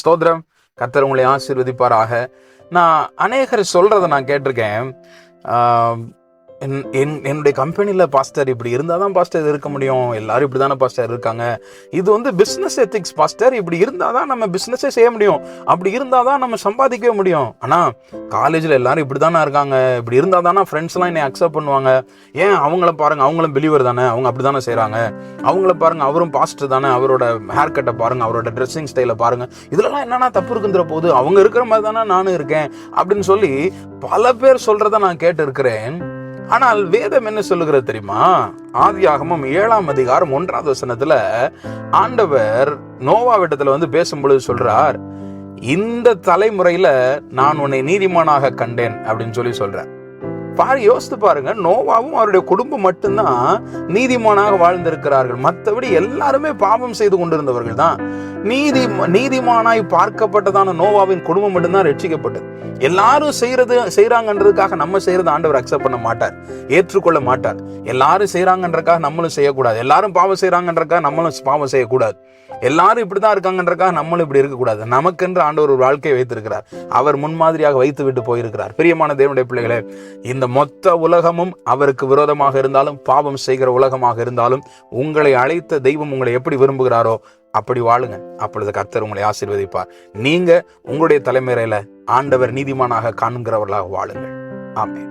ஸ்தோத்திரம். கர்த்தர் உங்களை ஆசீர்வதிப்பாராக. நான் அநேகர் சொல்றதை நான் கேட்டிருக்கேன். என்னுடைய கம்பெனியில் பாஸ்டர் இப்படி இருந்தால் தான் பாஸ்டர் இருக்க முடியும், எல்லாரும் இப்படி தானே பாஸ்டர் இருக்காங்க, இது பிஸ்னஸ் எத்திக்ஸ் பாஸ்டர், இப்படி இருந்தால் தான் நம்ம பிஸ்னஸே செய்ய முடியும், அப்படி இருந்தால் தான் நம்ம சம்பாதிக்கவே முடியும். ஆனால் காலேஜில் எல்லாரும் இப்படி தானே இருக்காங்க, இப்படி இருந்தால் தானே ஃப்ரெண்ட்ஸ்லாம் என்னை அக்செப்ட் பண்ணுவாங்க. ஏன் அவங்கள பாருங்கள், அவங்களும் பிலீவர் தானே, அவங்க அப்படி தானே செய்கிறாங்க. அவங்கள பாருங்கள், அவரும் பாஸ்டர் தானே, அவரோட ஹேர் கட்டை பாருங்கள், அவரோட ட்ரெஸ்ஸிங் ஸ்டைலை பாருங்கள், இதுலலாம் என்னென்னா தப்பு இருக்குன்ற போது அவங்க இருக்கிற மாதிரி தானே நானும் இருக்கேன் அப்படின்னு சொல்லி பல பேர் சொல்கிறத நான் கேட்டு இருக்கிறேன். ஆனால் வேதம் என்ன சொல்லுகிறது தெரியுமா? ஆதியாகமம் 7ஆம் அதிகாரம் 1வது வசனத்துல ஆண்டவர் நோவாவிடத்துல பேசும்பொழுது சொல்றார், இந்த தலைமுறையில நான் உன்னை நீதிமானாக கண்டேன் அப்படின்னு சொல்லி சொல்றார். யோசித்து பாருங்க, நோவாவும் அவருடைய குடும்பம் மட்டும்தான் நீதிமானாக வாழ்ந்திருக்கிறார்கள். மற்றபடி எல்லாருமே பாவம் செய்து கொண்டிருந்தவர்கள் தான். நீதிமானாய் பார்க்கப்பட்டதான நோவாவின் குடும்பம் மட்டும்தான் ரட்சிக்கப்பட்டது. எல்லாரும் செய்யறாங்கன்றதுக்காக நம்ம செய்யறது ஆண்டவர் அக்செப்ட் பண்ண மாட்டார், ஏற்றுக்கொள்ள மாட்டார். எல்லாரும் செய்யறாங்கன்றக்காக நம்மளும் செய்யக்கூடாது. எல்லாரும் பாவம் செய்யறாங்கன்றக்காக நம்மளும் பாவம் செய்யக்கூடாது. எல்லாரும் இப்படிதான் இருக்காங்கன்றக்காக நம்மளும் இப்படி இருக்கக்கூடாது. நமக்கென்று ஆண்டவர் ஒரு வாழ்க்கையை வைத்திருக்கிறார். அவர் முன்மாதிரியாக வைத்து விட்டு போயிருக்கிறார். பிரியமான தேவனுடைய பிள்ளைகளே, இந்த மொத்த உலகமும் அவருக்கு விரோதமாக இருந்தாலும், பாவம் செய்கிற உலகமாக இருந்தாலும், உங்களை அழைத்த தெய்வம் உங்களை எப்படி விரும்புகிறாரோ அப்படி வாழுங்க. அப்பொழுது கர்த்தர் உங்களை ஆசீர்வதிப்பார். நீங்க உங்களுடைய தலைமுறையில ஆண்டவர் நீதிமானாக காண்கிறவர்களாக வாழுங்கள். ஆமென்.